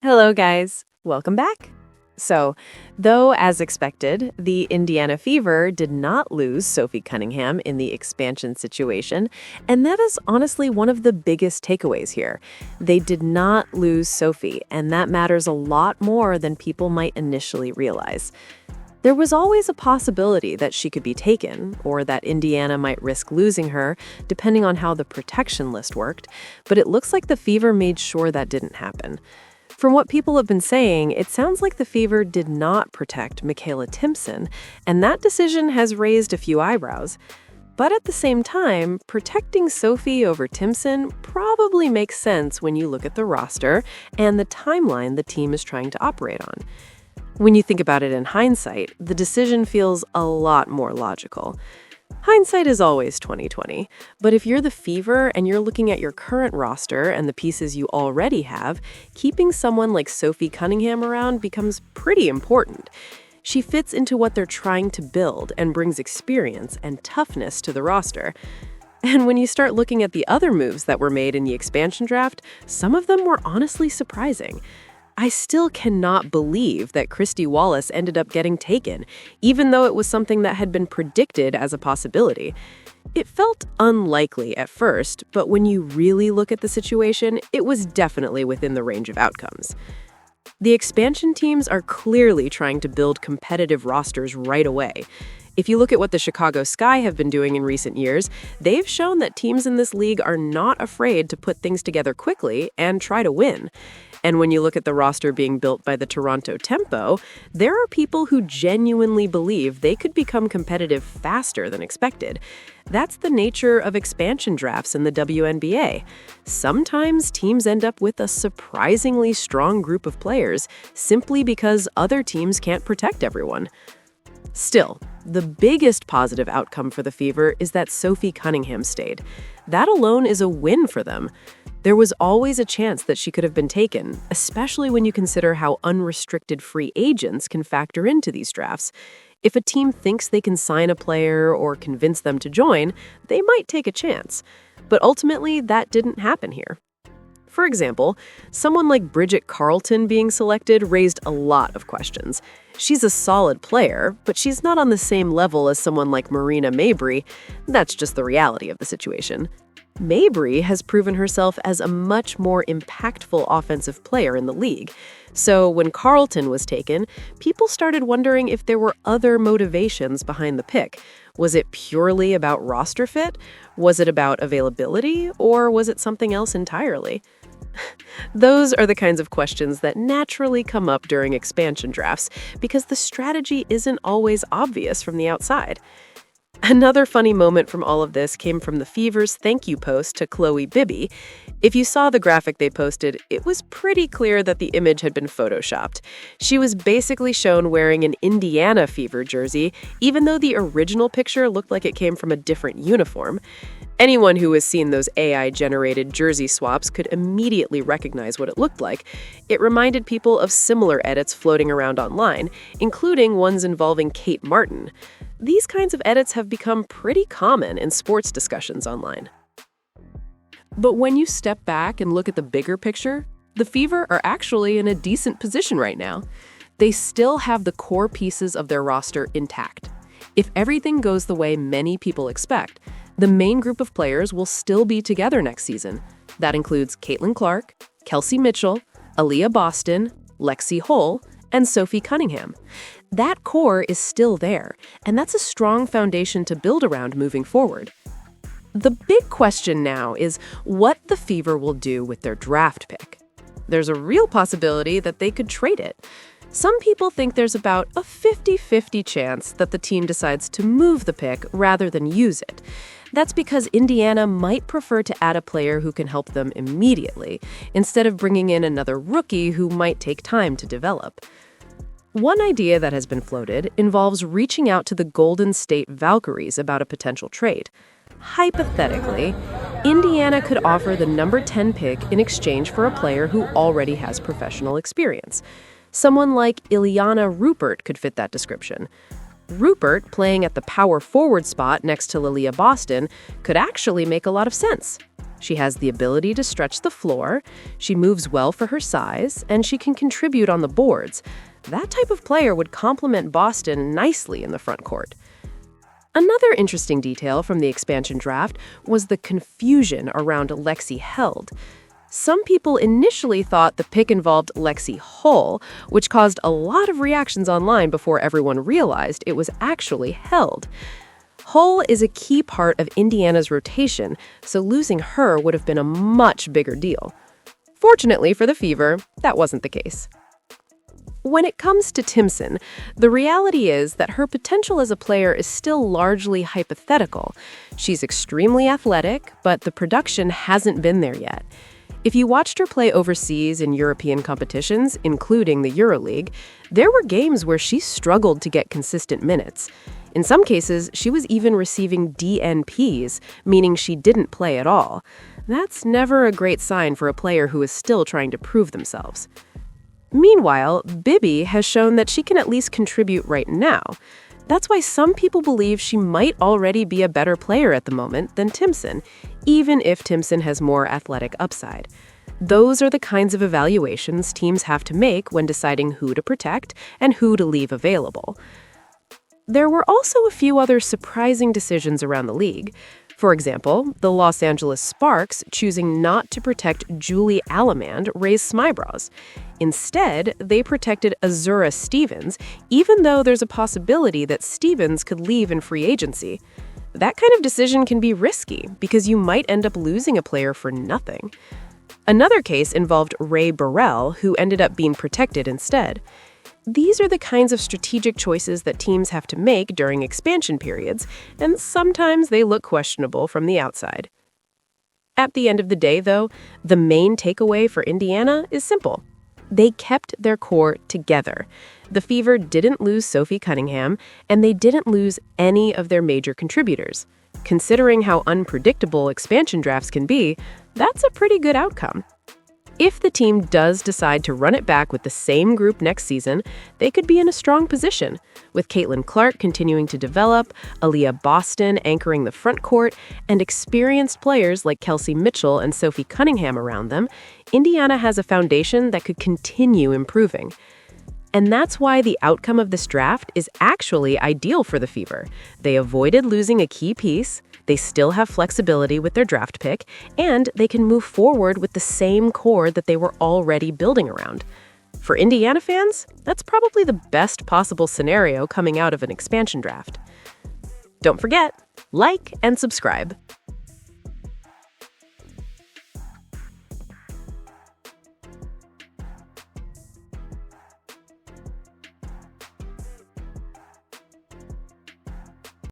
Hello, guys. Welcome back. So, though as expected, the Indiana Fever did not lose Sophie Cunningham in the expansion situation, and that is honestly one of the biggest takeaways here. They did not lose Sophie, and that matters a lot more than people might initially realize. There was always a possibility that she could be taken, or that Indiana might risk losing her, depending on how the protection list worked, but it looks like the Fever made sure that didn't happen. From what people have been saying, it sounds like the Fever did not protect Michaela Timpson, and that decision has raised a few eyebrows. But at the same time, protecting Sophie over Timpson probably makes sense when you look at the roster and the timeline the team is trying to operate on. When you think about it in hindsight, the decision feels a lot more logical. Hindsight is always 20/20, but if you're the Fever and you're looking at your current roster and the pieces you already have, keeping someone like Sophie Cunningham around becomes pretty important. She fits into what they're trying to build and brings experience and toughness to the roster. And when you start looking at the other moves that were made in the expansion draft, some of them were honestly surprising. I still cannot believe that Christy Wallace ended up getting taken, even though it was something that had been predicted as a possibility. It felt unlikely at first, but when you really look at the situation, it was definitely within the range of outcomes. The expansion teams are clearly trying to build competitive rosters right away. If you look at what the Chicago Sky have been doing in recent years, they've shown that teams in this league are not afraid to put things together quickly and try to win. And when you look at the roster being built by the Toronto Tempo, there are people who genuinely believe they could become competitive faster than expected. That's the nature of expansion drafts in the WNBA. Sometimes teams end up with a surprisingly strong group of players simply because other teams can't protect everyone. Still, the biggest positive outcome for the Fever is that Sophie Cunningham stayed. That alone is a win for them. There was always a chance that she could have been taken, especially when you consider how unrestricted free agents can factor into these drafts. If a team thinks they can sign a player or convince them to join, they might take a chance. But ultimately, that didn't happen here. For example, someone like Bridget Carlton being selected raised a lot of questions. She's a solid player, but she's not on the same level as someone like Marina Mabrey. That's just the reality of the situation. Mabrey has proven herself as a much more impactful offensive player in the league. So when Carlton was taken, people started wondering if there were other motivations behind the pick. Was it purely about roster fit? Was it about availability? Or was it something else entirely? Those are the kinds of questions that naturally come up during expansion drafts because the strategy isn't always obvious from the outside. Another funny moment from all of this came from the Fever's thank you post to Chloe Bibby. If you saw the graphic they posted, it was pretty clear that the image had been photoshopped. She was basically shown wearing an Indiana Fever jersey, even though the original picture looked like it came from a different uniform. Anyone who has seen those AI-generated jersey swaps could immediately recognize what it looked like. It reminded people of similar edits floating around online, including ones involving Kate Martin. These kinds of edits have become pretty common in sports discussions online. But when you step back and look at the bigger picture, the Fever are actually in a decent position right now. They still have the core pieces of their roster intact. If everything goes the way many people expect, the main group of players will still be together next season. That includes Caitlin Clark, Kelsey Mitchell, Aaliyah Boston, Lexi Hull, and Sophie Cunningham. That core is still there, and that's a strong foundation to build around moving forward. The big question now is what the Fever will do with their draft pick. There's a real possibility that they could trade it. Some people think there's about a 50-50 chance that the team decides to move the pick rather than use it. That's because Indiana might prefer to add a player who can help them immediately, instead of bringing in another rookie who might take time to develop. One idea that has been floated involves reaching out to the Golden State Valkyries about a potential trade. Hypothetically, Indiana could offer the number 10 pick in exchange for a player who already has professional experience. Someone like Ileana Rupert could fit that description. Rupert, playing at the power forward spot next to Aaliyah Boston, could actually make a lot of sense. She has the ability to stretch the floor, she moves well for her size, and she can contribute on the boards. That type of player would complement Boston nicely in the front court. Another interesting detail from the expansion draft was the confusion around Lexi Held. Some people initially thought the pick involved Lexi Hull, which caused a lot of reactions online before everyone realized it was actually Held. Hull is a key part of Indiana's rotation, so losing her would have been a much bigger deal. Fortunately for the Fever, that wasn't the case. When it comes to Timpson, the reality is that her potential as a player is still largely hypothetical. She's extremely athletic, but the production hasn't been there yet. If you watched her play overseas in European competitions, including the EuroLeague, there were games where she struggled to get consistent minutes. In some cases, she was even receiving DNPs, meaning she didn't play at all. That's never a great sign for a player who is still trying to prove themselves. Meanwhile, Bibi has shown that she can at least contribute right now. That's why some people believe she might already be a better player at the moment than Timpson, even if Timpson has more athletic upside. Those are the kinds of evaluations teams have to make when deciding who to protect and who to leave available. There were also a few other surprising decisions around the league. For example, the Los Angeles Sparks choosing not to protect Julie Allemand raised some eyebrows. Instead, they protected Azura Stevens, even though there's a possibility that Stevens could leave in free agency. That kind of decision can be risky because you might end up losing a player for nothing. Another case involved Ray Burrell, who ended up being protected instead. These are the kinds of strategic choices that teams have to make during expansion periods, and sometimes they look questionable from the outside. At the end of the day, though, the main takeaway for Indiana is simple. They kept their core together. The Fever didn't lose Sophie Cunningham, and they didn't lose any of their major contributors. Considering how unpredictable expansion drafts can be, that's a pretty good outcome. If the team does decide to run it back with the same group next season, they could be in a strong position. With Caitlin Clark continuing to develop, Aaliyah Boston anchoring the front court, and experienced players like Kelsey Mitchell and Sophie Cunningham around them, Indiana has a foundation that could continue improving. And that's why the outcome of this draft is actually ideal for the Fever. They avoided losing a key piece, they still have flexibility with their draft pick, and they can move forward with the same core that they were already building around. For Indiana fans, that's probably the best possible scenario coming out of an expansion draft. Don't forget, like and subscribe.